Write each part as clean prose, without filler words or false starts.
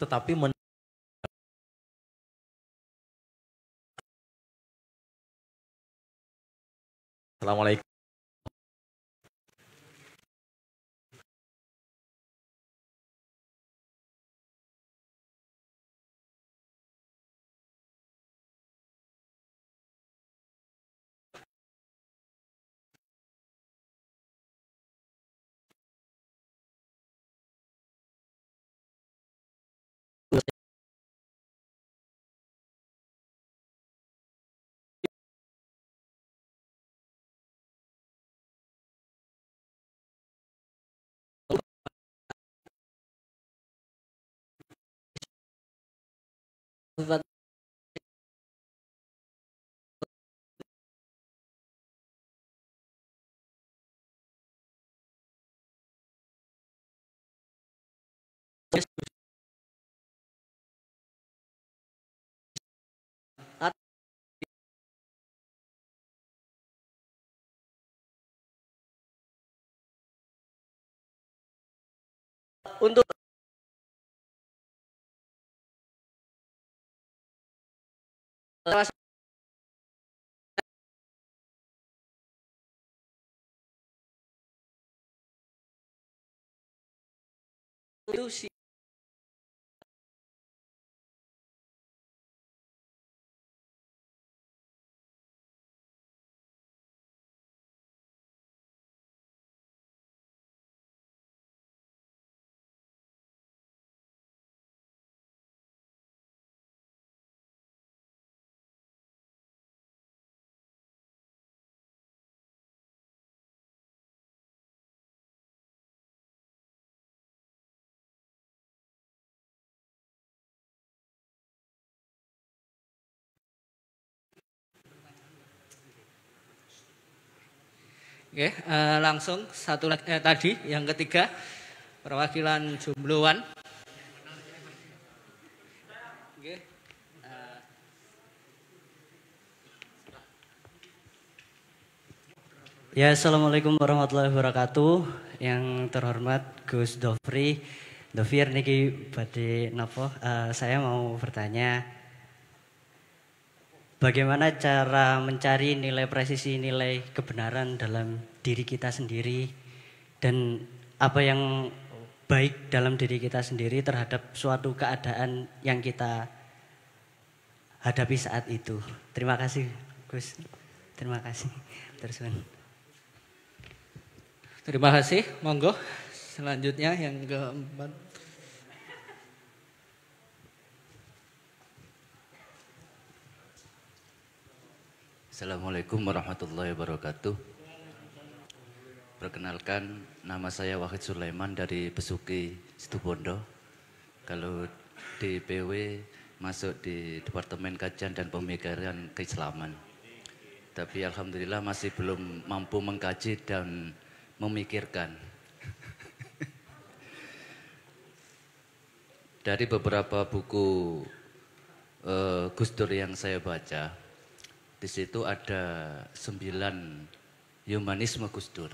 tetapi Assalamualaikum. Untuk itu sih Oke, langsung satu lagi tadi yang ketiga perwakilan Jumloan. Oke. Ya, assalamualaikum warahmatullahi wabarakatuh. Yang terhormat Gus Dovir niki badhe napa? Saya mau bertanya, bagaimana cara mencari nilai presisi, nilai kebenaran dalam diri kita sendiri, dan apa yang baik dalam diri kita sendiri terhadap suatu keadaan yang kita hadapi saat itu. Terima kasih, Gus. Terima kasih. Terus. Terima kasih, monggo. Selanjutnya yang keempat. Assalamualaikum warahmatullahi wabarakatuh. Perkenalkan, nama saya Wahid Sulaiman dari Besuki Situbondo. Kalau di PW masuk di Departemen Kajian dan Pemikiran Keislaman. Tapi alhamdulillah masih belum mampu mengkaji dan memikirkan. Dari beberapa buku Gus Dur yang saya baca, di situ ada 9 humanisme Gus Dur.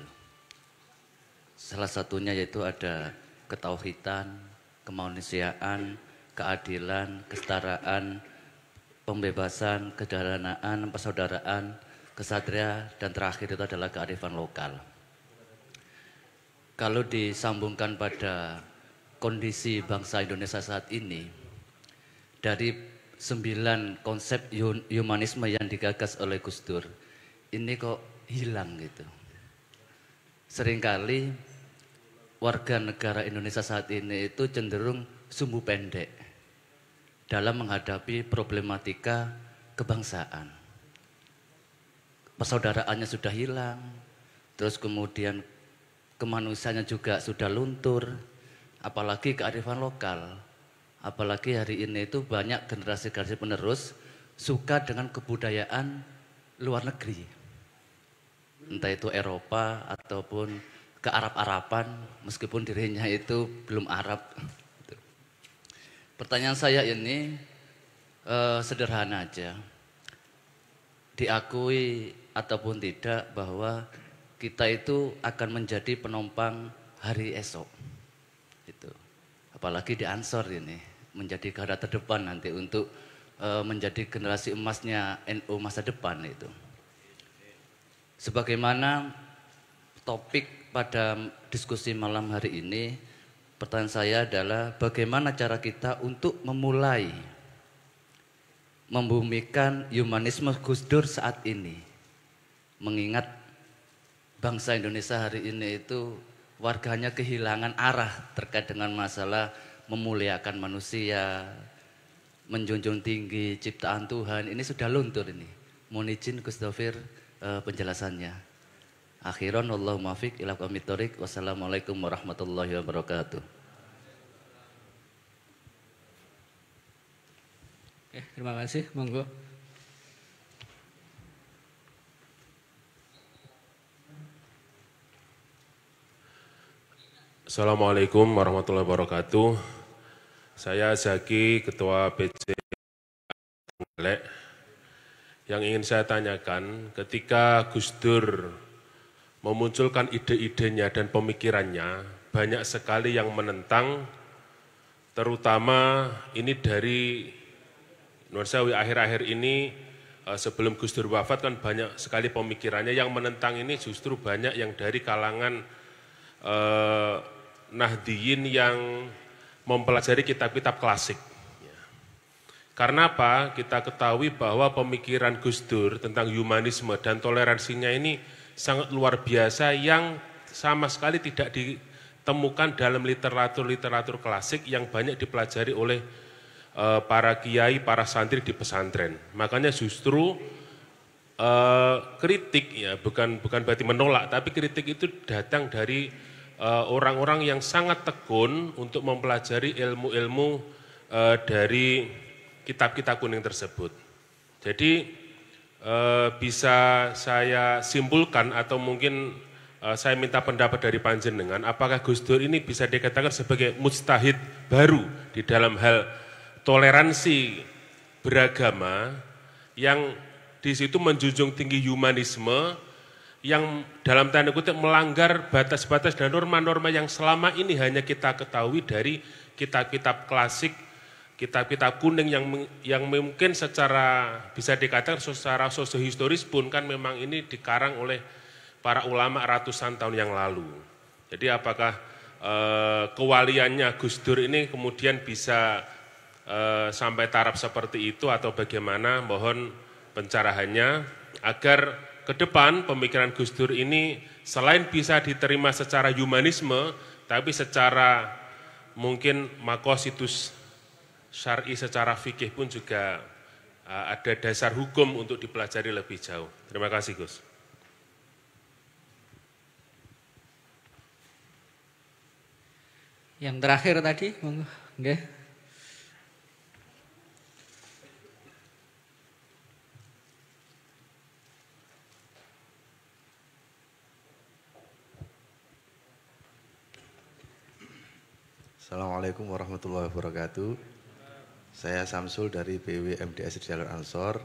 Salah satunya yaitu ada ketauhidan, kemanusiaan, keadilan, kesetaraan, pembebasan, kesederhanaan, persaudaraan, kesatria, dan terakhir itu adalah kearifan lokal. Kalau disambungkan pada kondisi bangsa Indonesia saat ini, dari 9 konsep humanisme yang digagas oleh Gus Dur, ini kok hilang gitu. Seringkali warga negara Indonesia saat ini itu cenderung sumbu pendek dalam menghadapi problematika kebangsaan. Persaudaraannya sudah hilang, terus kemudian kemanusiaannya juga sudah luntur, apalagi kearifan lokal. Apalagi hari ini itu banyak generasi-generasi penerus suka dengan kebudayaan luar negeri. Entah itu Eropa ataupun ke Arab-Araban, meskipun dirinya itu belum Arab. Pertanyaan saya ini sederhana aja. Diakui ataupun tidak bahwa kita itu akan menjadi penompang hari esok. Itu. Apalagi di Ansor ini, menjadi garda terdepan nanti untuk menjadi generasi emasnya NU masa depan itu. Sebagaimana topik pada diskusi malam hari ini, pertanyaan saya adalah bagaimana cara kita untuk memulai membumikan humanisme Gus Dur saat ini. Mengingat bangsa Indonesia hari ini itu warganya kehilangan arah terkait dengan masalah memuliakan manusia, menjunjung tinggi ciptaan Tuhan, ini sudah luntur ini. Mohon izin Gus Dovir penjelasannya. Akhiran wallahu muwaffiq ila aqwamit thoriq. Wassalamualaikum warahmatullahi wabarakatuh. Oke, terima kasih, monggo. Assalamualaikum warahmatullahi wabarakatuh. Saya Zaki, Ketua PC Trenggalek. Yang ingin saya tanyakan, ketika Gus Dur memunculkan ide-idenya dan pemikirannya, banyak sekali yang menentang, terutama ini dari Nursawi akhir-akhir ini, sebelum Gus Dur wafat kan banyak sekali pemikirannya, yang menentang ini justru banyak yang dari kalangan Nahdiyin yang mempelajari kitab-kitab klasik. Karena apa? Kita ketahui bahwa pemikiran Gus Dur tentang humanisme dan toleransinya ini sangat luar biasa yang sama sekali tidak ditemukan dalam literatur klasik yang banyak dipelajari oleh para kiai, para santri di pesantren. Makanya justru kritik ya, bukan berarti menolak, tapi kritik itu datang dari orang-orang yang sangat tekun untuk mempelajari ilmu-ilmu dari kitab-kitab kuning tersebut. Jadi bisa saya simpulkan atau mungkin saya minta pendapat dari panjenengan, apakah Gus Dur ini bisa dikatakan sebagai mujtahid baru di dalam hal toleransi beragama yang di situ menjunjung tinggi humanisme yang dalam tanda kutip melanggar batas-batas dan norma-norma yang selama ini hanya kita ketahui dari kitab-kitab klasik, kitab-kitab kuning yang mungkin secara bisa dikatakan secara sosiohistoris pun kan memang ini dikarang oleh para ulama ratusan tahun yang lalu. Jadi apakah kewaliannya Gus Dur ini kemudian bisa sampai taraf seperti itu atau bagaimana? Mohon pencerahannya agar ke depan pemikiran Gus Dur ini selain bisa diterima secara humanisme, tapi secara mungkin makositus syar'i secara fikih pun juga ada dasar hukum untuk dipelajari lebih jauh. Terima kasih Gus. Yang terakhir tadi, monggo. Nggih. Assalamualaikum warahmatullahi wabarakatuh. Saya Samsul dari PW MDS Jalur Ansor.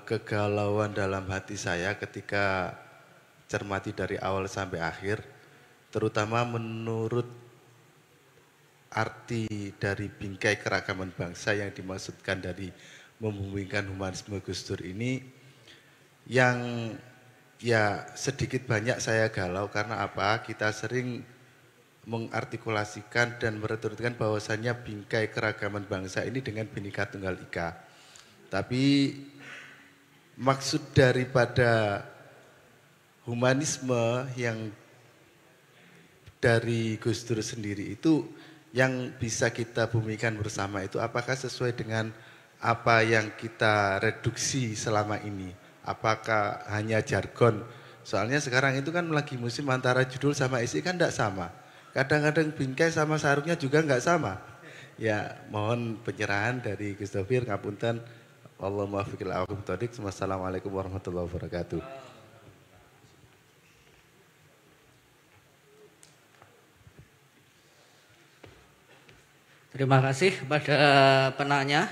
Kegalauan dalam hati saya ketika cermati dari awal sampai akhir, terutama menurut arti dari bingkai keragaman bangsa yang dimaksudkan dari membumikan humanisme Gus Dur ini, yang ya sedikit banyak saya galau karena apa? Kita sering mengartikulasikan dan meretorikkan bahwasannya bingkai keragaman bangsa ini dengan Bhinneka Tunggal Ika. Tapi maksud daripada humanisme yang dari Gus Dur sendiri itu yang bisa kita bumikan bersama itu apakah sesuai dengan apa yang kita reduksi selama ini? Apakah hanya jargon? Soalnya sekarang itu kan lagi musim antara judul sama isi kan tidak sama. Kadang-kadang bingkai sama sarungnya juga enggak sama. Ya, mohon pencerahan dari Gus Dovir, ngapunten. Allahumma fiqil aqwam thodik. Wassalamualaikum warahmatullahi wabarakatuh. Terima kasih kepada penanya,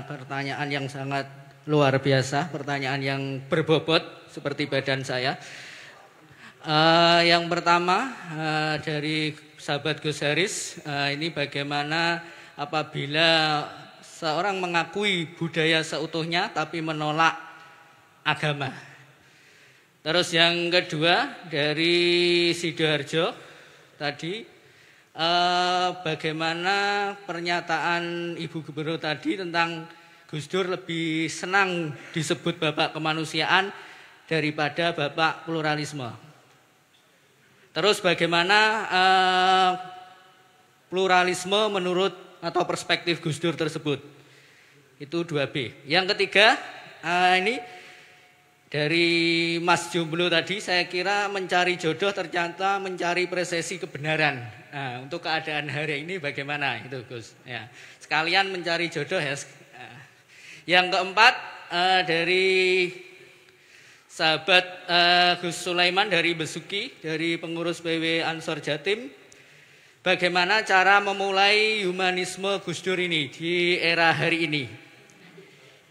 pertanyaan yang sangat luar biasa, pertanyaan yang berbobot seperti badan saya. Yang pertama dari sahabat Gus Haris, ini bagaimana apabila seorang mengakui budaya seutuhnya tapi menolak agama. Terus yang kedua dari Sidoarjo tadi, bagaimana pernyataan Ibu Gubernur tadi tentang Gus Dur lebih senang disebut Bapak Kemanusiaan daripada Bapak Pluralisme. Terus bagaimana pluralisme menurut atau perspektif Gus Dur tersebut. Itu 2B. Yang ketiga, ini dari Mas Jomblo tadi, saya kira mencari jodoh ternyata mencari presesi kebenaran. Nah, untuk keadaan hari ini bagaimana itu Gus? Ya, sekalian mencari jodoh ya. Yang keempat dari sahabat Gus Sulaiman dari Besuki, dari pengurus PW Ansor Jatim. Bagaimana cara memulai humanisme Gus Dur ini di era hari ini?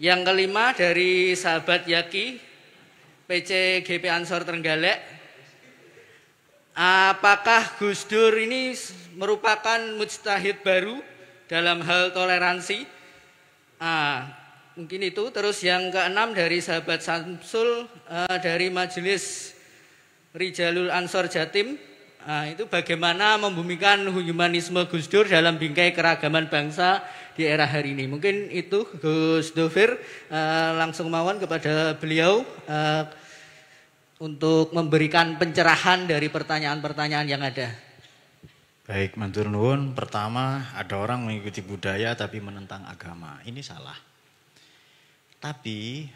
Yang kelima dari sahabat Yaki, PC GP Ansor Trenggalek. Apakah Gus Dur ini merupakan mujtahid baru dalam hal toleransi? Mungkin itu. Terus yang keenam dari sahabat Samsul dari Majelis Rijalul Ansor Jatim. Itu bagaimana membumikan humanisme Gus Dur dalam bingkai keragaman bangsa di era hari ini. Mungkin itu Gus Dovir, langsung mawon kepada beliau untuk memberikan pencerahan dari pertanyaan-pertanyaan yang ada. Baik, matur nuwun. Pertama, ada orang mengikuti budaya tapi menentang agama. Ini salah. Tapi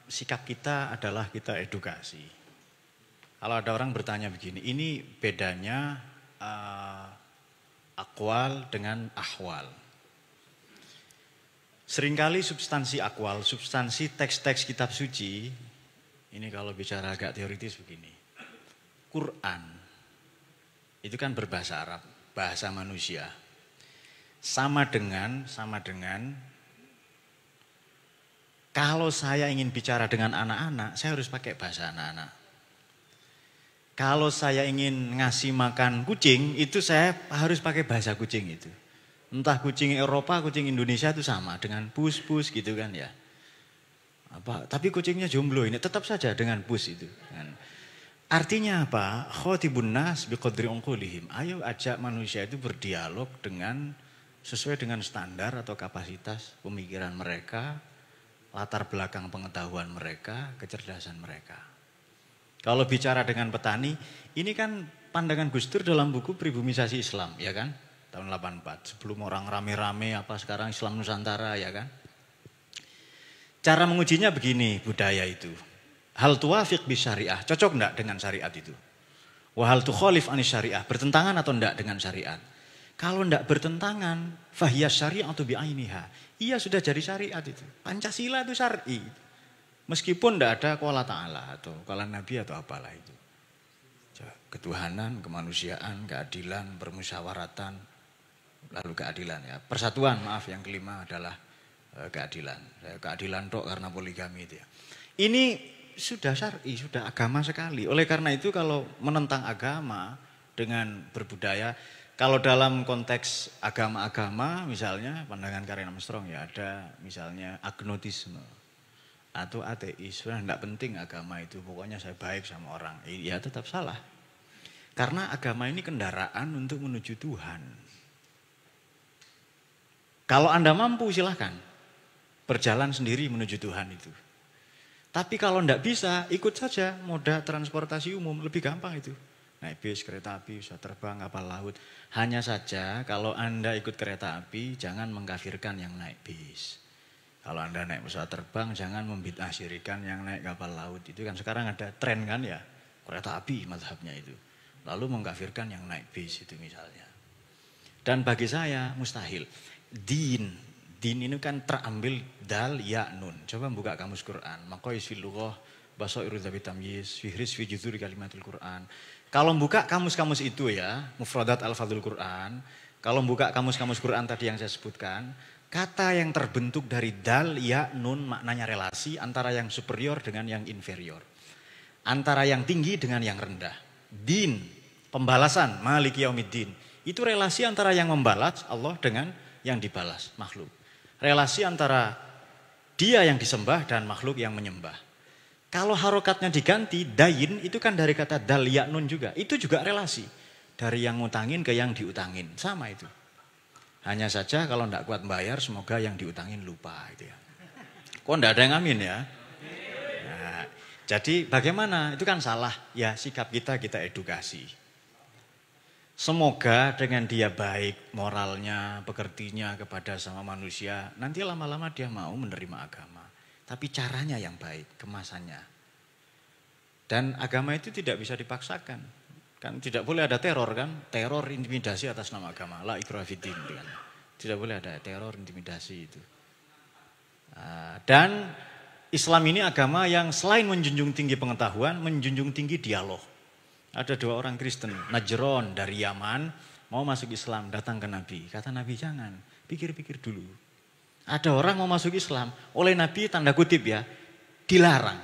sikap kita adalah kita edukasi. Kalau ada orang bertanya begini, ini bedanya akwal dengan ahwal. Seringkali substansi akwal, substansi teks-teks kitab suci, ini kalau bicara agak teoritis begini. Quran, itu kan berbahasa Arab, bahasa manusia. Sama dengan kalau saya ingin bicara dengan anak-anak, saya harus pakai bahasa anak-anak. Kalau saya ingin ngasih makan kucing, itu saya harus pakai bahasa kucing itu. Entah kucing Eropa, kucing Indonesia itu sama dengan pus gitu kan ya. Tapi kucingnya jomblo ini tetap saja dengan pus itu. Artinya apa? Khotibun nas biqadri unqulihim. Ayo ajak manusia itu berdialog dengan sesuai dengan standar atau kapasitas pemikiran mereka, latar belakang pengetahuan mereka, kecerdasan mereka. Kalau bicara dengan petani, ini kan pandangan Gus Dur dalam buku Pribumisasi Islam, ya kan? Tahun 84, sebelum orang rame-rame sekarang Islam Nusantara, ya kan? Cara mengujinya begini, budaya itu. Hal tuwafiq bis syariah, cocok enggak dengan syariat itu? Wa hal tukhalif anis syariah, bertentangan atau enggak dengan syariat? Kalau enggak bertentangan, fahiyas syari'atu bi'ainiha. Iya sudah jadi syariat itu. Pancasila itu syar'i. Meskipun enggak ada qala ta'ala atau qala nabi atau apalah itu. Ketuhanan, kemanusiaan, keadilan, permusyawaratan, lalu keadilan ya. Persatuan, maaf yang kelima adalah keadilan. Keadilan tok karena poligami itu ya. Ini sudah syar'i, sudah agama sekali. Oleh karena itu kalau menentang agama dengan berbudaya, kalau dalam konteks agama-agama misalnya pandangan Karen Armstrong ya ada misalnya agnotisme atau ateis. Sudah tidak penting agama itu, pokoknya saya baik sama orang. Ya tetap salah. Karena agama ini kendaraan untuk menuju Tuhan. Kalau Anda mampu silahkan berjalan sendiri menuju Tuhan itu. Tapi kalau tidak bisa ikut saja moda transportasi umum, lebih gampang itu. Naik bis, kereta api, bisa terbang, kapal laut. Hanya saja kalau Anda ikut kereta api, jangan mengkafirkan yang naik bis. Kalau Anda naik pesawat terbang, jangan membid'ah-syirikan yang naik kapal laut. Itu kan sekarang ada tren kan ya, kereta api mazhabnya itu. Lalu mengkafirkan yang naik bis itu misalnya. Dan bagi saya mustahil. Din ini kan terambil dal, ya, nun. Coba buka kamus Quran. Maqais fil lughah, basairu dzabit tamyiz, fihris fi juzuri kalimatul Quran. Kalau buka kamus-kamus itu ya, mufradat al-fadhul Quran, kalau buka kamus-kamus Quran tadi yang saya sebutkan, kata yang terbentuk dari dal, ya, nun maknanya relasi antara yang superior dengan yang inferior. Antara yang tinggi dengan yang rendah. Din, pembalasan, maliki yaumiddin. Itu relasi antara yang membalas Allah dengan yang dibalas makhluk. Relasi antara dia yang disembah dan makhluk yang menyembah. Kalau harokatnya diganti, dayin itu kan dari kata dal ya nun juga. Itu juga relasi. Dari yang ngutangin ke yang diutangin. Sama itu. Hanya saja kalau tidak kuat bayar, semoga yang diutangin lupa. Gitu ya. Kok tidak ada yang amin ya? Nah, jadi bagaimana? Itu kan salah. Ya sikap kita edukasi. Semoga dengan dia baik moralnya, pekertinya kepada sama manusia, nanti lama-lama dia mau menerima agama. Tapi caranya yang baik, kemasannya. Dan agama itu tidak bisa dipaksakan. Kan tidak boleh ada teror kan, teror intimidasi atas nama agama. La ikraha fiddin kan. Tidak boleh ada teror intimidasi itu. Dan Islam ini agama yang selain menjunjung tinggi pengetahuan, menjunjung tinggi dialog. Ada 2 orang Kristen, Najron dari Yaman, mau masuk Islam, datang ke Nabi. Kata Nabi, jangan, pikir-pikir dulu. Ada orang mau masuk Islam, oleh Nabi tanda kutip ya, dilarang.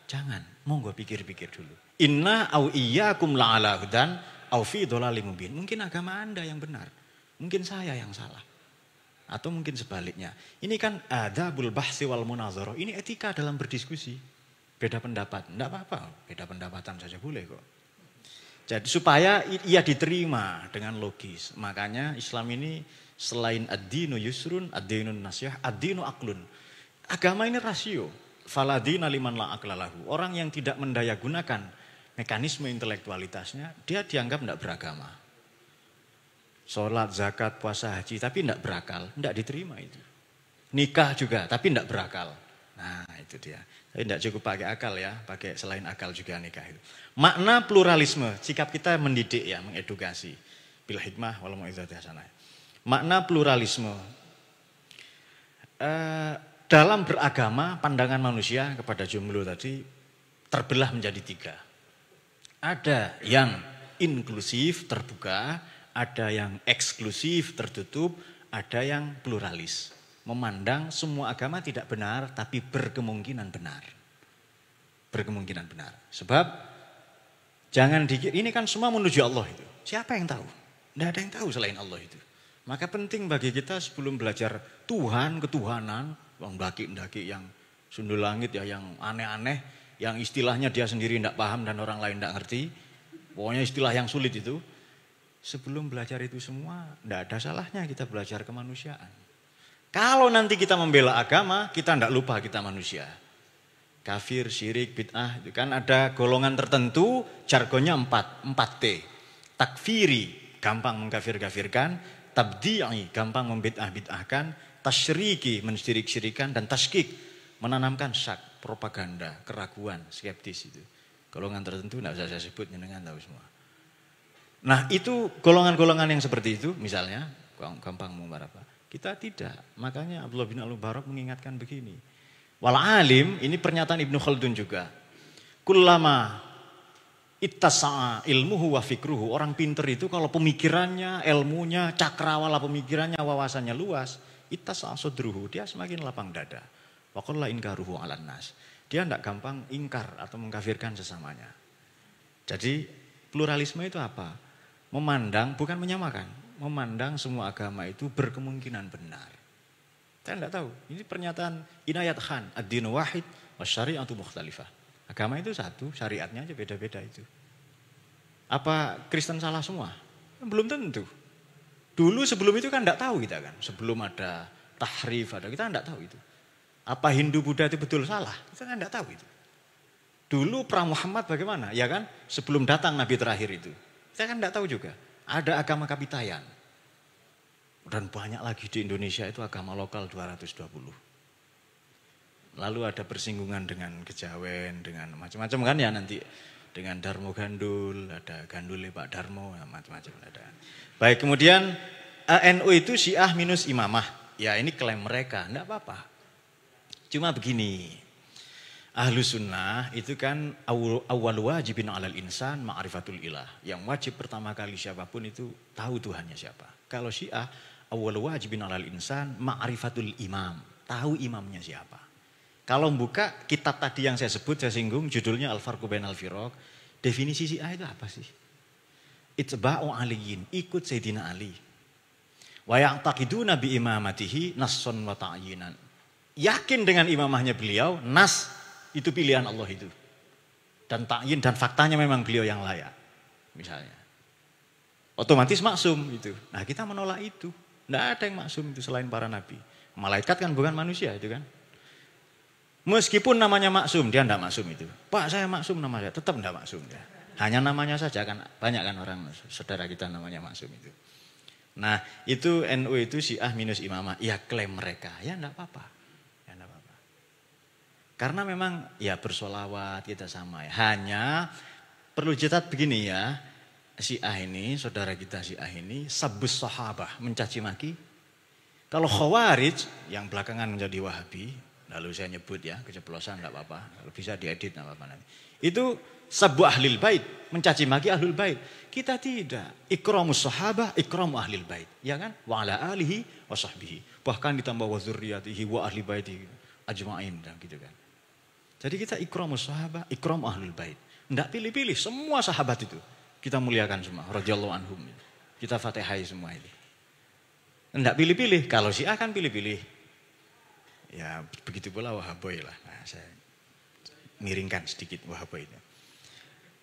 Jangan, monggo pikir-pikir dulu. Inna au iyyakum la'ala hudan au fi dhalalim mubin. Mungkin agama Anda yang benar, mungkin saya yang salah. Atau mungkin sebaliknya. Ini kan adabul bahsi wal munazarah. Ini etika dalam berdiskusi. Beda pendapat, enggak apa-apa, beda pendapatan saja boleh kok. Jadi supaya ia diterima dengan logis. Makanya Islam ini selain ad-dinu yusrun, ad-dinun nasyah, ad-dinu aklun. Agama ini rasio. Faladina liman la aklalahu. Orang yang tidak mendaya gunakan mekanisme intelektualitasnya, dia dianggap tidak beragama. Sholat, zakat, puasa, haji, tapi tidak berakal. Tidak diterima itu. Nikah juga, tapi tidak berakal. Nah itu dia. Tapi tidak cukup pakai akal ya, pakai selain akal juga nikah itu. Makna pluralisme, sikap kita mendidik ya, mengedukasi. Bil hikmah wal mau'izati hasanah. Makna pluralisme. Dalam beragama, pandangan manusia kepada jomblo tadi terbelah menjadi 3. Ada yang inklusif, terbuka, ada yang eksklusif, tertutup, ada yang pluralis. Memandang semua agama tidak benar, tapi berkemungkinan benar. Berkemungkinan benar. Sebab, jangan dikira, ini kan semua menuju Allah itu. Siapa yang tahu? Tidak ada yang tahu selain Allah itu. Maka penting bagi kita sebelum belajar Tuhan, ketuhanan, mendaki-mendaki yang sundul langit ya, yang aneh-aneh, yang istilahnya dia sendiri tidak paham dan orang lain tidak ngerti. Pokoknya istilah yang sulit itu. Sebelum belajar itu semua, tidak ada salahnya kita belajar kemanusiaan. Kalau nanti kita membela agama, kita tidak lupa kita manusia. Kafir, syirik, bid'ah, itu kan ada golongan tertentu, jargonnya 4T. Takfiri, gampang mengkafir-kafirkan. Tabdi'i, gampang membid'ah-bid'ahkan. Tasyriki, mensyirik-syirikan. Dan taskik, menanamkan syak, propaganda, keraguan, skeptis itu. Golongan tertentu tidak usah saya sebut, jenengan tahu semua. Nah itu golongan-golongan yang seperti itu, misalnya, gampang mengumbar apa. Kita tidak. Makanya Abdullah bin Al-Mubarak mengingatkan begini. Wal alim, ini pernyataan Ibnu Khaldun juga. Kullama ittasa'a ilmuhu wa fikruhu. Orang pinter itu kalau pemikirannya, ilmunya, cakrawala pemikirannya, wawasannya luas. Ittasa'a sudruhu. Dia semakin lapang dada. Wa qalla inkaruhu 'alan nas. Dia tidak gampang ingkar atau mengkafirkan sesamanya. Jadi pluralisme itu apa? Memandang, bukan menyamakan. Memandang semua agama itu berkemungkinan benar. Saya tidak tahu. Ini pernyataan Inayat Khan. Ad-dinu wahid wa syari'atu mukhtalifah. Agama itu satu, syariatnya aja beda-beda itu. Apa Kristen salah semua? Belum tentu. Dulu sebelum itu kan tidak tahu kita kan. Sebelum ada tahrif, kita tidak tahu itu. Apa Hindu Buddha itu betul salah? Kita kan tidak tahu itu. Dulu pra Muhammad bagaimana? Ya kan? Sebelum datang Nabi terakhir itu. Kita kan tidak tahu juga. Ada agama kapitayan. Dan banyak lagi di Indonesia itu agama lokal 220. Lalu ada persinggungan dengan kejawen, dengan macam-macam kan ya nanti. Dengan Darmo Gandul, ada Gandule Pak Darmo, macam-macam ada. Baik, kemudian NU itu Syiah minus imamah. Ya ini klaim mereka, enggak apa-apa. Cuma begini. Ahlus sunnah itu kan awal wajibin alal insan ma'rifatul ilah. Yang wajib pertama kali siapapun itu tahu Tuhannya siapa. Kalau Syiah awal wajibin alal insan ma'rifatul imam. Tahu imamnya siapa. Kalau buka kitab tadi yang saya sebut, saya singgung judulnya Al-Farqu Bainal Firaq. Definisi Syiah itu apa sih? Itba'u aliyin, ikut Sayyidina Ali. Wa ya'taqiduna bi imamatihi nasson wa ta'yinan. Yakin dengan imamahnya beliau, nas itu pilihan Allah itu. Dan ta'yin dan faktanya memang beliau yang layak. Misalnya. Otomatis maksum itu. Nah kita menolak itu. Tidak ada yang maksum itu selain para nabi. Malaikat kan bukan manusia itu kan. Meskipun namanya maksum, dia tidak maksum itu. Pak saya maksum namanya, tetap tidak maksum. Ya. Hanya namanya saja kan, banyak kan orang saudara kita namanya maksum itu. Nah itu NU itu Syiah minus imamah, ya klaim mereka, ya enggak apa-apa. Ya enggak apa-apa. Karena memang ya bersolawat kita sama ya. Hanya perlu catat begini ya, Syiah ini, saudara kita Syiah ini, sabbus sahabah, mencaci maki. Kalau Khawarij yang belakangan menjadi Wahabi, lalu saya nyebut ya, keceplosan enggak apa-apa, bisa diedit enggak apa-apa nanti. Itu sabbu ahlil bait, mencaci maki ahlul bait. Kita tidak. Ikramus sahabah, ikramu ahlil bait. Ya kan? Wa ala alihi wa sahbihi. Bahkan ditambah wa dzurriyyatihi wa ahli baitihi ajma'in dan gitu kan. Jadi kita ikramus sahabah, ikramu ahlul bait. Enggak pilih-pilih, semua sahabat itu kita muliakan semua, radhiyallahu anhum. Kita fatihai semua itu. Enggak pilih-pilih, kalau Syiah kan pilih-pilih. Ya begitu pula Wahaboy lah. Nah, saya miringkan sedikit Wahaboy itu.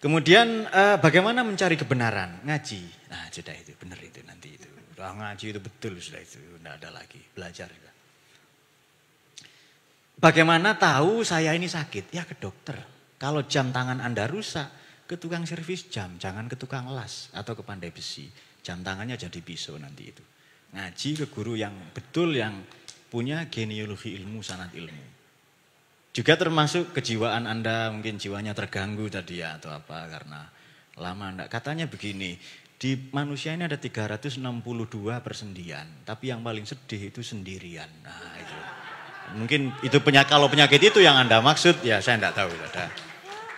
Kemudian bagaimana mencari kebenaran? Ngaji. Nah sudah itu, benar itu nanti itu. Udah ngaji itu betul sudah itu, tidak ada lagi. Belajar. Bagaimana tahu saya ini sakit? Ya ke dokter. Kalau jam tangan Anda rusak, ke tukang servis jam. Jangan ke tukang las atau ke pandai besi. Jam tangannya jadi pisau nanti itu. Ngaji ke guru yang betul, yang punya genealogi ilmu, sanad ilmu. Juga termasuk kejiwaan Anda, mungkin jiwanya terganggu tadi ya atau apa karena lama enggak. Katanya begini, di manusia ini ada 362 persendian, tapi yang paling sedih itu sendirian. Nah itu. Mungkin itu kalau penyakit itu yang Anda maksud, ya saya enggak tahu.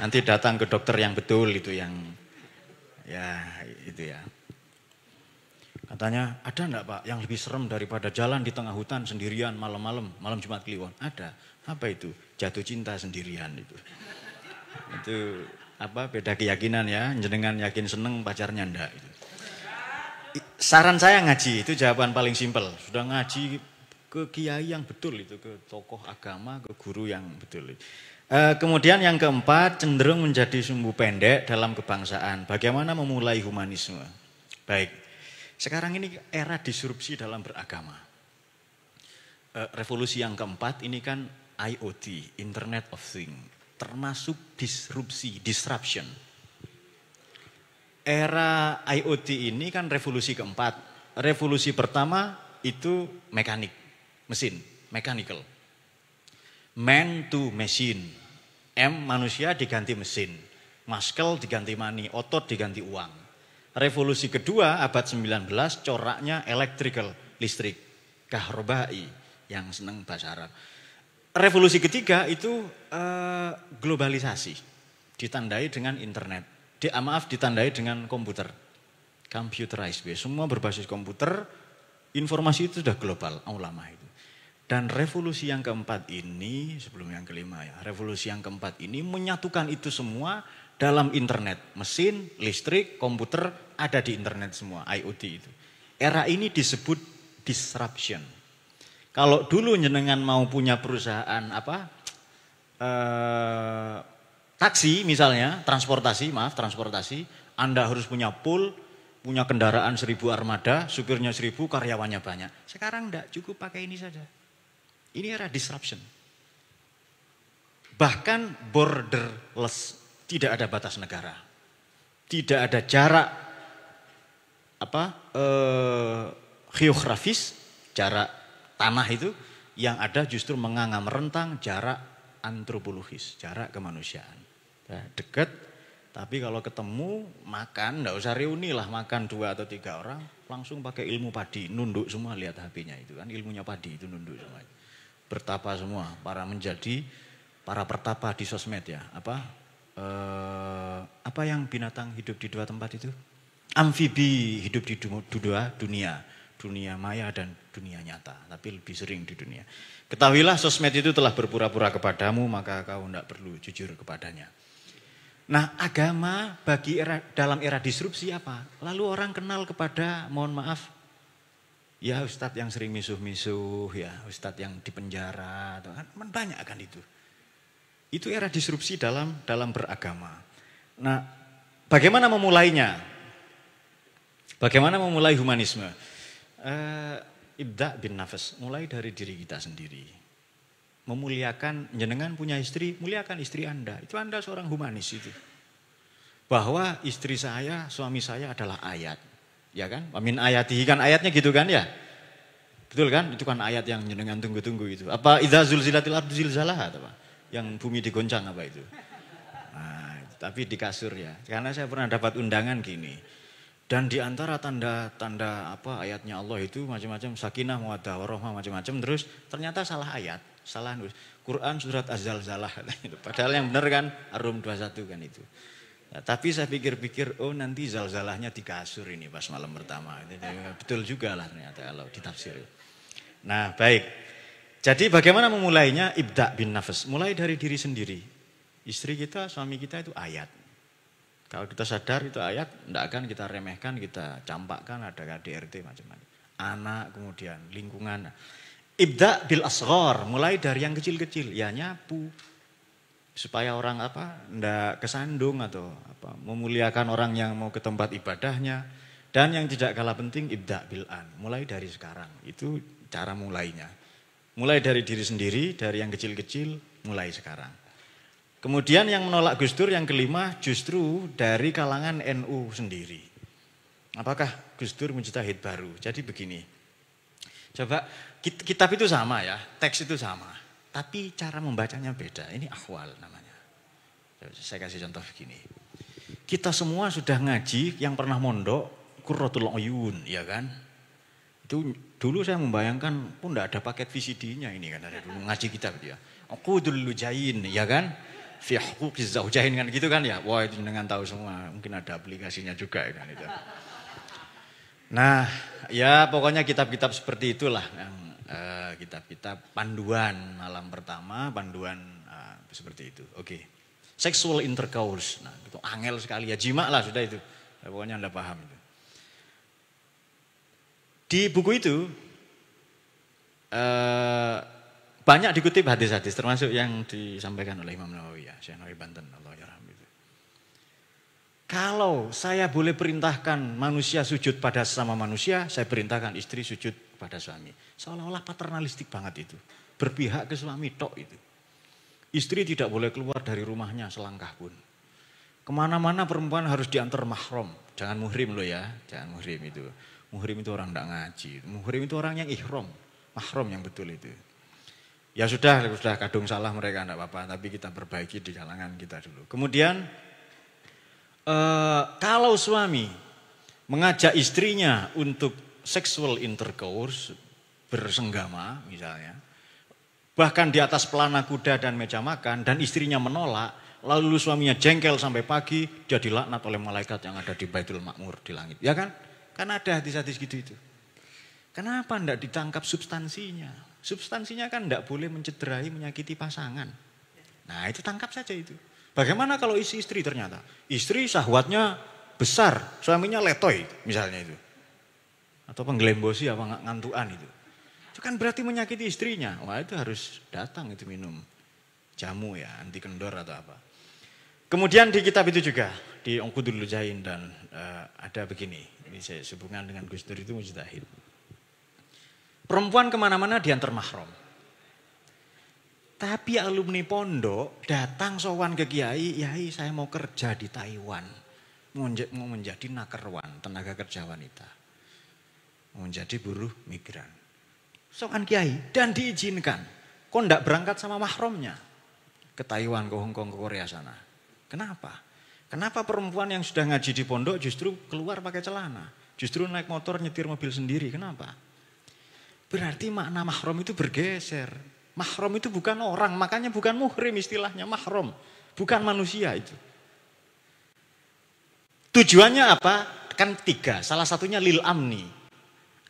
Nanti datang ke dokter yang betul itu yang, ya itu ya. Katanya, ada enggak Pak yang lebih serem daripada jalan di tengah hutan sendirian malam-malam, malam Jumat Kliwon? Ada. Apa itu? Jatuh cinta sendirian itu. Itu apa beda keyakinan ya, jenengan yakin seneng pacarnya enggak itu. Saran saya ngaji, itu jawaban paling simpel. Sudah ngaji ke kiai yang betul itu, ke tokoh agama, ke guru yang betul. Kemudian yang keempat, cenderung menjadi sumbu pendek dalam kebangsaan. Bagaimana memulai humanisme? Baik, sekarang ini era disrupsi dalam beragama. Revolusi yang keempat ini kan IoT, Internet of Things, termasuk disruption. Era IoT ini kan revolusi keempat. Revolusi pertama itu mekanik, mesin, mechanical. Man to machine. M manusia diganti mesin. Muscle diganti money, otot diganti uang. Revolusi kedua abad 19 coraknya electrical, listrik, kahrobai yang senang bahasa Arab. Revolusi ketiga itu globalisasi, ditandai dengan internet. Ditandai dengan komputer, computerized, semua berbasis komputer. Informasi itu sudah global, ulama itu. Dan revolusi yang keempat ini, sebelum yang kelima ya, revolusi yang keempat ini menyatukan itu semua dalam internet. Mesin, listrik, komputer ada di internet semua, IoT itu. Era ini disebut disruption. Kalau dulu jenengan mau punya perusahaan taksi misalnya, transportasi, Anda harus punya pool, punya kendaraan 1000 armada, supirnya 1000, karyawannya banyak. Sekarang enggak, cukup pakai ini saja. Ini era disruption. Bahkan borderless, tidak ada batas negara. Tidak ada jarak geografis, jarak tanah itu, yang ada justru menganga merentang jarak antropologis, jarak kemanusiaan. Ya, dekat, tapi kalau ketemu makan, enggak usah reuni lah, makan 2 atau 3 orang, langsung pakai ilmu padi, nunduk semua, lihat HP-nya itu kan, ilmunya padi itu nunduk semua. Bertapa semua, para pertapa di sosmed ya, apa yang binatang hidup di 2 tempat itu? Amfibi hidup di 2 dunia. Dunia maya dan dunia nyata, tapi lebih sering di dunia. Ketahuilah sosmed itu telah berpura-pura kepadamu, maka kau tidak perlu jujur kepadanya. Nah, agama dalam era disrupsi apa? Lalu orang kenal kepada, mohon maaf, ya ustadz yang sering misuh-misuh, ya ustadz yang dipenjara, kan banyak kan itu. Itu era disrupsi dalam beragama. Nah, bagaimana memulainya? Bagaimana memulai humanisme? Ibda bin nafas, mulai dari diri kita sendiri. Memuliakan, jenengan punya istri, muliakan istri Anda. Itu Anda seorang humanis itu. Bahwa istri saya, suami saya adalah ayat. Ya kan? Amin ayatihi kan ayatnya gitu kan ya? Betul kan? Itu kan ayat yang jenengan tunggu-tunggu itu. Apa idza zulzilatil ardu zilzalaha apa? Yang bumi digoncang apa itu? Nah, tapi di kasur ya. Karena saya pernah dapat undangan gini. Dan di antara tanda-tanda apa ayatnya Allah itu macam-macam, sakinah, mawaddah, warahmah, macam-macam, terus ternyata salah ayat, salah nulis. Quran surat Az-Zalzalah. Padahal yang benar kan Ar-Rum 21 kan itu. Ya, tapi saya pikir-pikir, oh nanti zalzalahnya di kasur ini pas malam pertama. Betul juga lah ternyata kalau ditafsir. Nah baik, jadi bagaimana memulainya? Ibda bin nafas, mulai dari diri sendiri. Istri kita, suami kita itu ayat. Kalau kita sadar itu ayat, tidak akan kita remehkan, kita campakkan, ada KDRT macam-macam. Anak kemudian, lingkungan. Ibda bil asghar, mulai dari yang kecil-kecil, ya nyapu. Supaya orang apa, tidak kesandung atau apa, memuliakan orang yang mau ke tempat ibadahnya. Dan yang tidak kalah penting, ibda bil an, mulai dari sekarang. Itu cara mulainya. Mulai dari diri sendiri, dari yang kecil-kecil, mulai sekarang. Kemudian yang menolak Gus Dur yang kelima justru dari kalangan NU sendiri. Apakah Gus Dur mujtahid baru? Jadi begini, coba kitab itu sama ya, teks itu sama. Tapi cara membacanya beda, ini ahwal namanya. Saya kasih contoh begini. Kita semua sudah ngaji yang pernah mondok, Qurratul Uyun, ya kan? Itu dulu saya membayangkan, pun tidak ada paket VCD-nya ini kan, ada dulu ngaji kitab dia. Uqudul Lujain, ya kan? Fi huquqiz zaujain kan gitu kan ya. Wah itu dengan tahu semua. Mungkin ada aplikasinya juga kan itu. Nah, ya pokoknya kitab-kitab seperti itulah yang kitab-kitab panduan malam pertama, panduan seperti itu. Oke. Sexual intercourse. Nah, itu angel sekali ya, jima lah sudah itu. Ya, pokoknya Anda paham itu. Di buku itu banyak dikutip hadis-hadis termasuk yang disampaikan oleh Imam Nawawi ya, Syekh Nawawi Banten Allah yarham itu. Kalau saya boleh perintahkan manusia sujud pada sesama manusia, saya perintahkan istri sujud pada suami. Seolah-olah paternalistik banget itu. Berpihak ke suami tok itu. Istri tidak boleh keluar dari rumahnya selangkah pun. Kemana-mana perempuan harus diantar mahram. Jangan muhrim loh ya, jangan muhrim itu. Muhrim itu orang tidak ngaji. Muhrim itu orang yang ihram. Mahram yang betul itu. Ya sudah kadung salah mereka tidak apa-apa, tapi kita perbaiki di kalangan kita dulu. Kemudian kalau suami mengajak istrinya untuk sexual intercourse, bersenggama misalnya, bahkan di atas pelana kuda dan meja makan, dan istrinya menolak, lalu suaminya jengkel sampai pagi, dia dilaknat oleh malaikat yang ada di Baitul Ma'mur di langit. Ya kan? Kan ada hadis-hadis gitu itu. Kenapa tidak ditangkap substansinya? Substansinya kan tidak boleh mencederai, menyakiti pasangan. Nah itu tangkap saja itu. Bagaimana kalau istri ternyata? Istri syahwatnya besar, suaminya letoy misalnya itu. Atau penggelembosi apa ngantuan itu. Itu kan berarti menyakiti istrinya. Wah itu harus datang itu minum jamu ya, anti kendor atau apa. Kemudian di kitab itu juga, di Uqudul Lujain dan ada begini. Ini saya hubungan dengan Gus Dur itu mujtahid. Perempuan kemana-mana diantar mahram. Tapi alumni pondok datang sowan ke kiai, "Yai saya mau kerja di Taiwan. Mau menjadi nakerwan, tenaga kerja wanita. Mau menjadi buruh migran." Sowan kiai dan diizinkan. Kok enggak berangkat sama mahramnya? Ke Taiwan, ke Hong Kong, ke Korea sana. Kenapa? Kenapa perempuan yang sudah ngaji di pondok justru keluar pakai celana? Justru naik motor nyetir mobil sendiri, kenapa? Berarti makna mahram itu bergeser. Mahram itu bukan orang, makanya bukan muhrim istilahnya mahram. Bukan manusia itu. Tujuannya apa? Kan 3, salah satunya lil amni.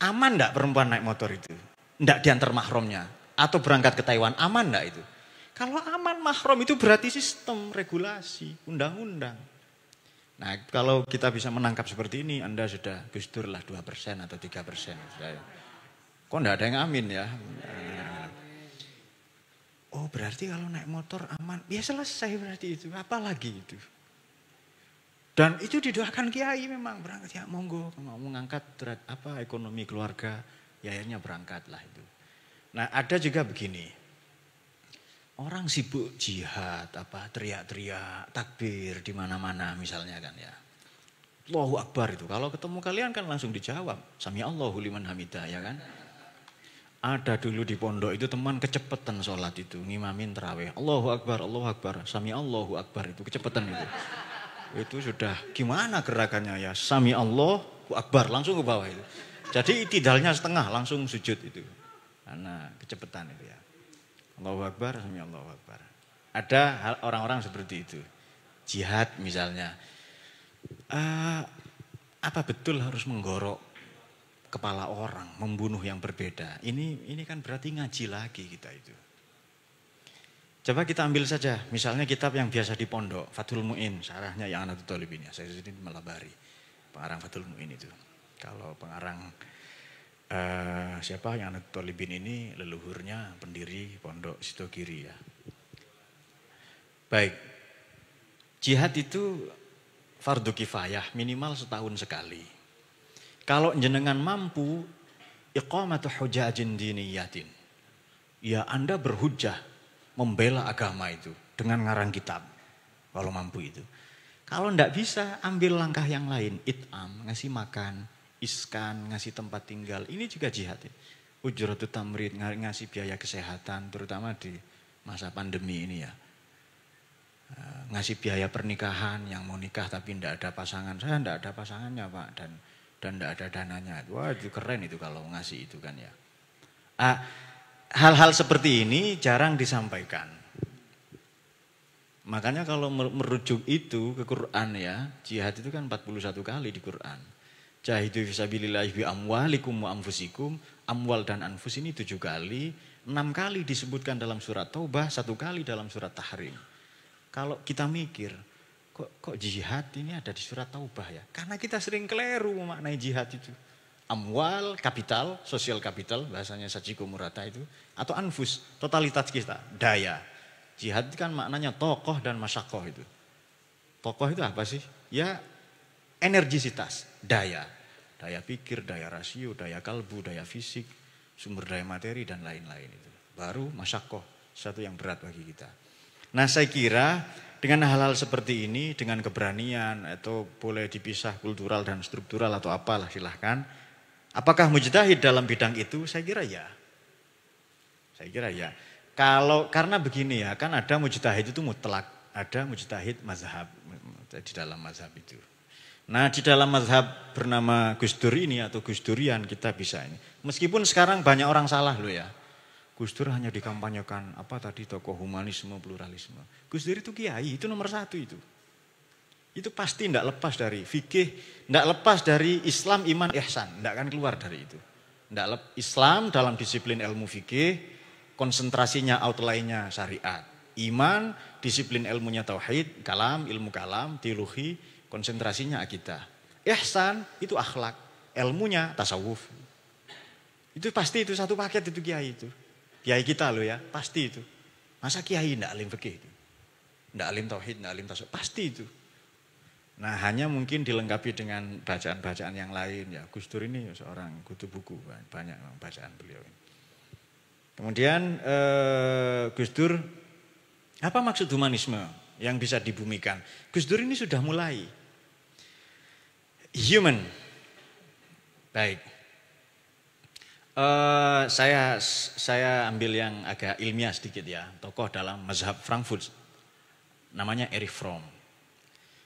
Aman enggak perempuan naik motor itu? Enggak diantar mahramnya. Atau berangkat ke Taiwan, aman enggak itu? Kalau aman mahram itu berarti sistem, regulasi, undang-undang. Nah kalau kita bisa menangkap seperti ini, Anda sudah Gus Dur lah 2% atau 3%. Kok enggak ada yang amin ya? Oh berarti kalau naik motor aman, ya selesai berarti itu, apalagi itu. Dan itu didoakan kiai memang berangkat ya monggo mau mengangkat ekonomi keluarga ya akhirnya berangkat lah itu. Nah ada juga begini, orang sibuk jihad teriak-teriak takbir di mana-mana misalnya kan ya. Allahu Akbar itu kalau ketemu kalian kan langsung dijawab Sami Allahu liman hamidah ya kan. Ada dulu di pondok itu teman kecepetan sholat itu ngimamin tarawih Allahu Akbar Sami Allahu Akbar itu kecepetan itu. Itu sudah gimana gerakannya ya Sami Allahu Akbar langsung ke bawah itu. Jadi itidalnya setengah langsung sujud itu. Karena kecepatan itu ya. Allahu Akbar Sami Allahu Akbar. Ada orang-orang seperti itu. Jihad misalnya. Apa betul harus menggorok kepala orang, membunuh yang berbeda? Ini kan berarti ngaji lagi kita itu. Coba kita ambil saja, misalnya kitab yang biasa di pondok, Fathul Mu'in, syarahnya yang Anatul Thalibin ya, saya sendiri melabari, pengarang Fathul Mu'in itu. Kalau pengarang siapa yang Anatul Thalibin ini leluhurnya pendiri pondok Sitogiri ya. Baik, jihad itu fardu kifayah, minimal setahun sekali. Kalau jenengan mampu, iqamatu hujajin diniyatin, ya Anda berhujah, membela agama itu dengan ngarang kitab kalau mampu itu. Kalau enggak bisa ambil langkah yang lain, it'am, ngasih makan, iskan, ngasih tempat tinggal, ini juga jihad. Ujratut tamrid, ngasih biaya kesehatan terutama di masa pandemi ini ya. Ngasih biaya pernikahan yang mau nikah tapi enggak ada pasangan. Saya enggak ada pasangannya Pak dan enggak ada dananya. Wah itu keren itu kalau ngasih itu kan ya. Hal-hal seperti ini jarang disampaikan. Makanya kalau merujuk itu ke Quran ya, jihad itu kan 41 kali di Quran. Jahidu fisabilillahi bi amwalikum wa anfusikum, amwal dan anfus ini 7 kali, 6 kali disebutkan dalam surat Taubah, 1 kali dalam surat Tahrim. Kalau kita mikir, kok jihad ini ada di surat Taubah ya? Karena kita sering keliru memaknai jihad itu. Amwal, kapital, sosial kapital, bahasanya Sachiko Murata itu. Atau anfus, totalitas kita, daya. Jihad kan maknanya tokoh dan masyakoh itu. Tokoh itu apa sih? Ya energisitas, daya. Daya pikir, daya rasio, daya kalbu, daya fisik, sumber daya materi dan lain-lain itu. Baru masyakoh, satu yang berat bagi kita. Nah saya kira dengan hal-hal seperti ini, dengan keberanian atau boleh dipisah kultural dan struktural atau apalah silahkan. Apakah mujtahid dalam bidang itu? Saya kira ya. Karena begini ya, kan ada mujtahid itu mutlak, ada mujtahid mazhab di dalam mazhab itu. Nah di dalam mazhab bernama Gus Dur ini atau Gus Durian kita bisa ini. Meskipun sekarang banyak orang salah loh ya. Gus Dur hanya dikampanyekan tokoh humanisme, pluralisme. Gus Dur itu kiai, itu nomor 1 itu. Itu pasti tidak lepas dari fikih, tidak lepas dari Islam, iman, ihsan. Tidak akan keluar dari itu. Islam dalam disiplin ilmu fikih, konsentrasinya outline-nya syariat. Iman, disiplin ilmunya tauhid, kalam, ilmu kalam, teologi, konsentrasinya akidah. Ihsan, itu akhlak, ilmunya tasawuf. Itu pasti itu satu paket itu kiai itu. Kiai kita loh ya, pasti itu. Masa kiai tidak alim fikih itu? Tidak alim tauhid, tidak alim tasawuf, pasti itu. Nah hanya mungkin dilengkapi dengan bacaan-bacaan yang lain ya. Gus Dur ini seorang kutu buku, banyak bacaan beliau ini. Kemudian Gus Dur, apa maksud humanisme yang bisa dibumikan? Gus Dur ini sudah mulai. Human. Baik. Saya ambil yang agak ilmiah sedikit ya. Tokoh dalam mazhab Frankfurt. Namanya Erich Fromm.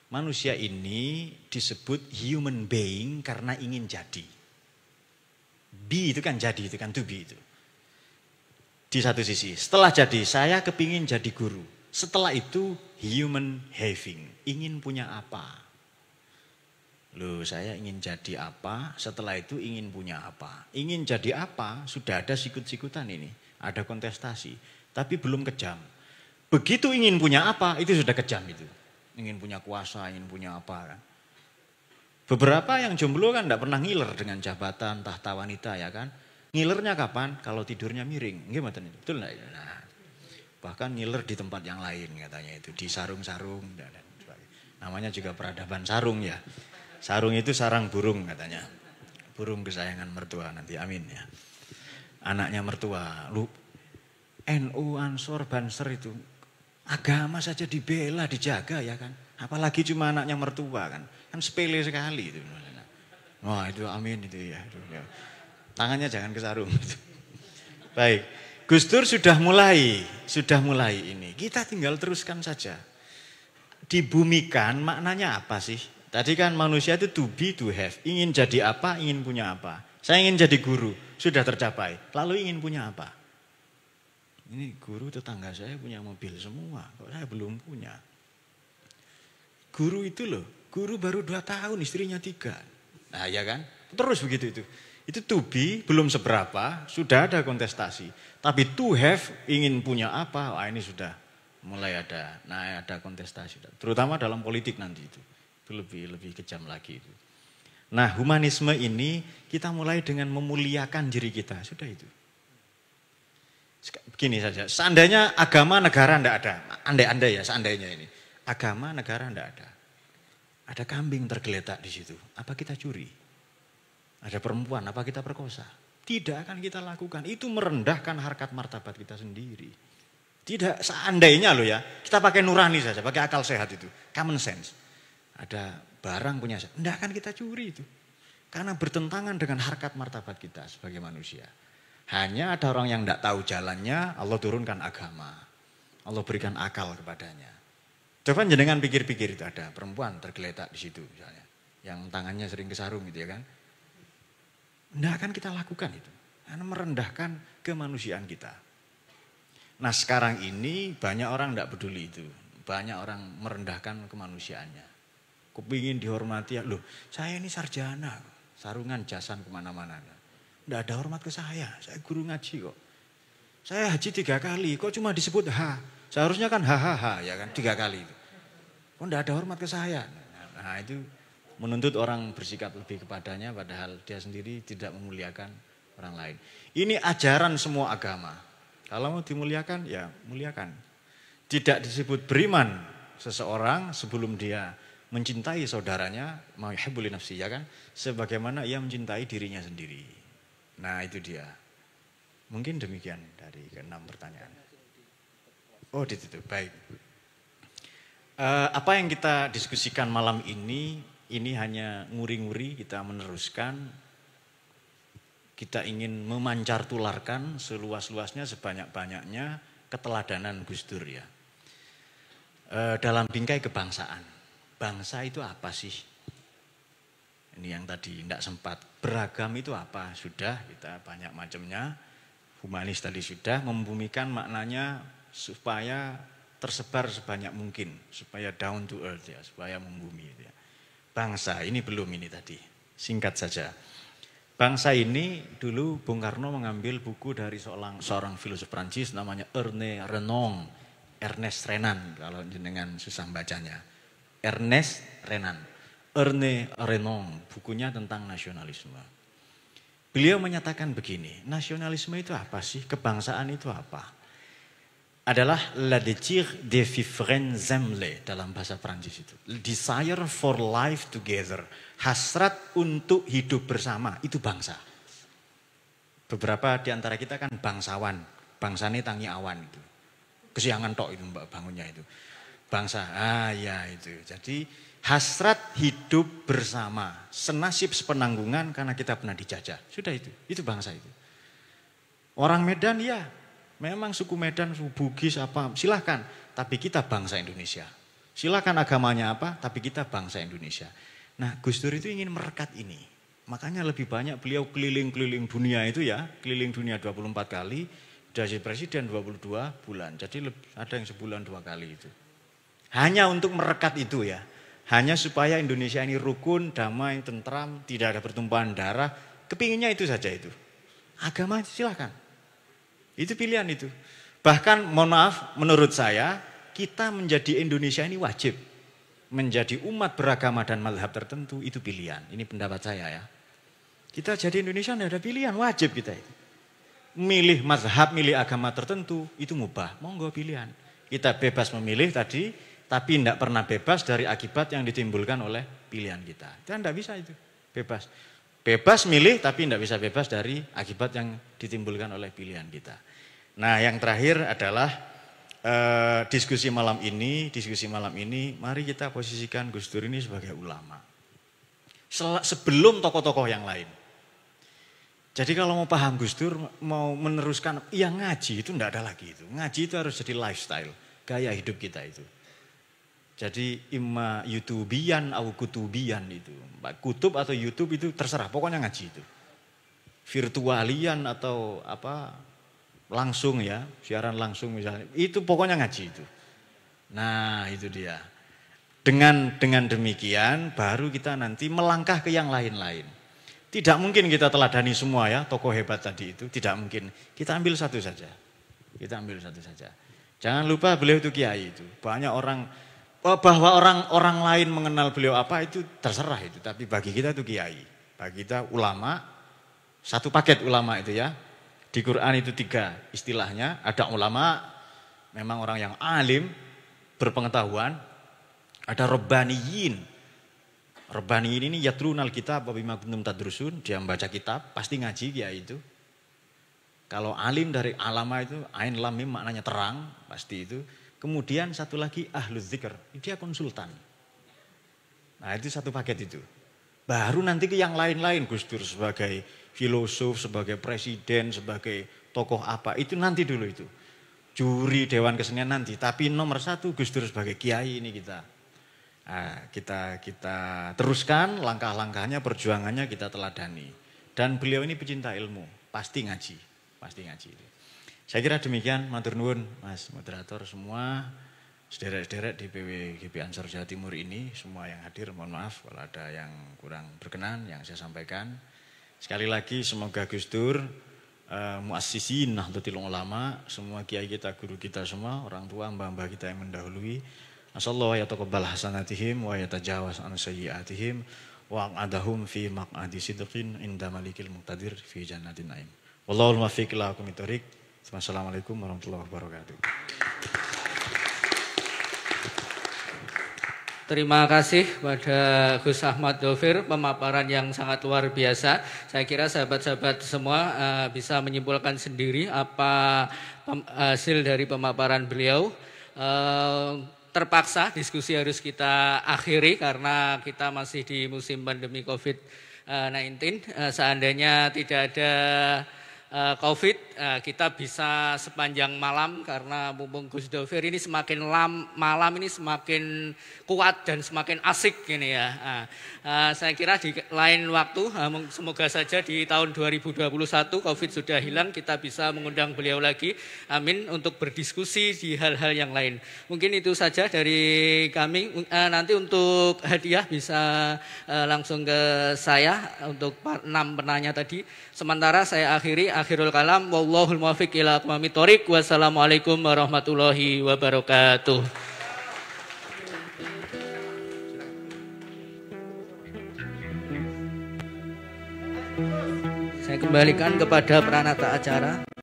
Manusia ini disebut human being karena ingin jadi. Be itu kan jadi, itu kan to be itu. Di satu sisi, setelah jadi saya kepingin jadi guru. Setelah itu human having, ingin punya apa. Loh saya ingin jadi apa, setelah itu ingin punya apa. Ingin jadi apa, sudah ada sikut-sikutan ini, ada kontestasi. Tapi belum kejam. Begitu ingin punya apa, itu sudah kejam itu. Ingin punya kuasa, ingin punya apa kan. Beberapa yang jomblo kan tidak pernah ngiler dengan jabatan, tahta wanita ya kan. Ngilernya kapan? Kalau tidurnya miring. Gimana itu? Betul enggak? Nah, bahkan ngiler di tempat yang lain katanya itu. Di sarung-sarung. Dan sebagainya. Namanya juga peradaban sarung ya. Sarung itu sarang burung katanya. Burung kesayangan mertua nanti, amin ya. Anaknya mertua. Lu NU, Ansor, Banser itu. Agama saja dibela, dijaga ya kan. Apalagi cuma anaknya mertua kan. Kan sepele sekali itu. Wah itu amin itu ya. Tangannya jangan ke sarung. Baik, Gus Dur sudah mulai ini. Kita tinggal teruskan saja. Dibumikan maknanya apa sih? Tadi kan manusia itu to be, to have. Ingin jadi apa, ingin punya apa. Saya ingin jadi guru, sudah tercapai. Lalu ingin punya apa? Ini guru tetangga saya punya mobil semua, kok saya belum punya. Guru itu loh, guru baru 2 tahun, istrinya 3. Nah ya kan, terus begitu itu. Itu to be, belum seberapa, sudah ada kontestasi. Tapi to have, ingin punya apa, wah ini sudah mulai ada. Nah ada kontestasi, terutama dalam politik nanti itu. Itu lebih kejam lagi itu. Nah humanisme ini kita mulai dengan memuliakan diri kita, sudah itu. Begini saja, seandainya agama negara tidak ada, andai-andai ya seandainya ini. Agama negara tidak ada. Ada kambing tergeletak di situ. Apa kita curi? Ada perempuan, apa kita perkosa? Tidak akan kita lakukan. Itu merendahkan harkat martabat kita sendiri. Tidak, seandainya loh ya. Kita pakai nurani saja, pakai akal sehat itu. Common sense. Ada barang punya saya. Tidak akan kita curi itu. Karena bertentangan dengan harkat martabat kita sebagai manusia. Hanya ada orang yang tidak tahu jalannya, Allah turunkan agama. Allah berikan akal kepadanya. Coba jenengan pikir-pikir itu ada perempuan tergeletak di situ misalnya. Yang tangannya sering kesarung gitu ya kan. Tidak akan kita lakukan itu. Karena merendahkan kemanusiaan kita. Nah sekarang ini banyak orang tidak peduli itu. Banyak orang merendahkan kemanusiaannya. Kepingin dihormati, loh saya ini sarjana. Sarungan jasan kemana-mana. Tidak ada hormat ke saya guru ngaji kok. Saya haji 3 kali, kok cuma disebut ha. Seharusnya kan hahaha ya kan 3 kali itu. Kok tidak ada hormat ke saya. Nah itu menuntut orang bersikap lebih kepadanya padahal dia sendiri tidak memuliakan orang lain. Ini ajaran semua agama. Kalau mau dimuliakan ya muliakan. Tidak disebut beriman seseorang sebelum dia mencintai saudaranya, mau yuhibbuli nafsi ya kan, sebagaimana ia mencintai dirinya sendiri. Nah itu dia. Mungkin demikian dari ke-6 pertanyaan. Oh ditutup, baik. Apa yang kita diskusikan malam ini hanya nguri-nguri, kita meneruskan. Kita ingin memancar tularkan seluas-luasnya, sebanyak-banyaknya keteladanan Gus Dur ya. Dalam bingkai kebangsaan. Bangsa itu apa sih? Ini yang tadi tidak sempat. Beragam itu apa? Sudah, kita banyak macamnya. Humanis tadi sudah, membumikan maknanya supaya tersebar sebanyak mungkin. Supaya down to earth ya, supaya membumi. Ya. Bangsa, ini belum ini tadi. Singkat saja. Bangsa ini dulu Bung Karno mengambil buku dari seorang filosof Prancis namanya Ernest Renan. Kalau dengan susah bacanya. Ernest Renan. Bukunya tentang nasionalisme. Beliau menyatakan begini, nasionalisme itu apa sih? Kebangsaan itu apa? Adalah la désir de vivre ensemble dalam bahasa Prancis itu. Desire for life together. Hasrat untuk hidup bersama, itu bangsa. Beberapa di antara kita kan bangsawan. Bangsane tangi awan itu. Kesiangan tok itu mbak bangunnya itu. Bangsa, ya itu. Jadi hasrat hidup bersama, senasib sepenanggungan karena kita pernah dijajah. Sudah itu bangsa itu. Orang Medan ya, memang suku Medan, suku Bugis apa, silahkan. Tapi kita bangsa Indonesia. Silahkan agamanya apa, tapi kita bangsa Indonesia. Nah Gus Dur itu ingin merekat ini. Makanya lebih banyak beliau keliling-keliling dunia itu ya, keliling dunia 24 kali, jadi presiden 22 bulan. Jadi ada yang sebulan 2 kali itu. Hanya untuk merekat itu ya. Hanya supaya Indonesia ini rukun, damai, tentram, tidak ada pertumpahan darah. Kepinginnya itu saja itu. Agama silahkan. Itu pilihan itu. Bahkan mohon maaf, menurut saya kita menjadi Indonesia ini wajib. Menjadi umat beragama dan mazhab tertentu itu pilihan. Ini pendapat saya ya. Kita jadi Indonesia tidak ada pilihan, wajib kita itu. Milih mazhab, milih agama tertentu itu mubah, monggo pilihan. Kita bebas memilih tadi, tapi tidak pernah bebas dari akibat yang ditimbulkan oleh pilihan kita. Kita tidak bisa itu, bebas. Bebas milih tapi tidak bisa bebas dari akibat yang ditimbulkan oleh pilihan kita. Nah yang terakhir adalah diskusi malam ini, mari kita posisikan Gus Dur ini sebagai ulama. Sebelum tokoh-tokoh yang lain. Jadi kalau mau paham Gus Dur, mau meneruskan, ya ngaji itu tidak ada lagi itu. Ngaji itu harus jadi lifestyle, gaya hidup kita itu. Jadi imma yutubian atau kutubian itu. Kutub atau YouTube itu terserah, pokoknya ngaji itu. Virtualian atau apa langsung ya, siaran langsung misalnya. Itu pokoknya ngaji itu. Nah, itu dia. Dengan demikian baru kita nanti melangkah ke yang lain-lain. Tidak mungkin kita teladani semua ya, tokoh hebat tadi itu, tidak mungkin. Kita ambil satu saja. Jangan lupa beliau itu kiai itu. Banyak orang bahwa orang lain mengenal beliau apa itu terserah itu, tapi bagi kita itu kiai. Bagi kita ulama, satu paket ulama itu ya. Di Quran itu 3 istilahnya, ada ulama memang orang yang alim, berpengetahuan, ada rabbaniyin. Rabbaniyin ini yatrunal kitab wa bima kuntum tadrusun, dia membaca kitab, pasti ngaji kiai itu. Kalau alim dari alama itu ain lam mim maknanya terang, pasti itu. Kemudian satu lagi ahlul dzikr, dia konsultan. Nah, itu satu paket itu. Baru nanti ke yang lain-lain, Gus Dur sebagai filosof, sebagai presiden, sebagai tokoh apa, itu nanti dulu itu. Juri Dewan Kesenian nanti, tapi nomor 1 Gus Dur sebagai kiai ini kita. Nah, kita teruskan langkah-langkahnya, perjuangannya kita teladani. Dan beliau ini pecinta ilmu, pasti ngaji. Saya kira demikian, matur nuwun Mas moderator semua, sederek-sederek di PWGP Ansor Jawa Timur ini, semua yang hadir mohon maaf kalau ada yang kurang berkenan yang saya sampaikan. Sekali lagi semoga Gus Dur, muassisin Nahdlatul Ulama, semua kiai kita, guru kita semua, orang tua, mbah-mbah kita yang mendahului, asallahu yataqabbal hasanatihim wa yatajawaz an sayyiatihim wa aq'adahum fi maq'adi sidqin inda malikil muqtadir fi jannatin naim. Wallahul muwaffiq ila aqwamit thoriq. Wassalamualaikum warahmatullahi wabarakatuh. Terima kasih pada Gus Ahmad Dhofir, pemaparan yang sangat luar biasa. Saya kira sahabat-sahabat semua bisa menyimpulkan sendiri apa hasil dari pemaparan beliau. Terpaksa diskusi harus kita akhiri karena kita masih di musim pandemi COVID-19. Seandainya tidak ada COVID, kita bisa sepanjang malam karena mumpung Gus Dhofir ini semakin malam ini semakin kuat dan semakin asik ini ya. Saya kira di lain waktu, semoga saja di tahun 2021 COVID sudah hilang, kita bisa mengundang beliau lagi, amin, untuk berdiskusi di hal-hal yang lain. Mungkin itu saja dari kami. Nanti untuk hadiah bisa langsung ke saya untuk 6 penanya tadi. Sementara saya akhirul kalam, wallahul muwaffiq ila aqwamit thoriq. Wassalamualaikum warahmatullahi wabarakatuh. Saya kembalikan kepada peranata acara.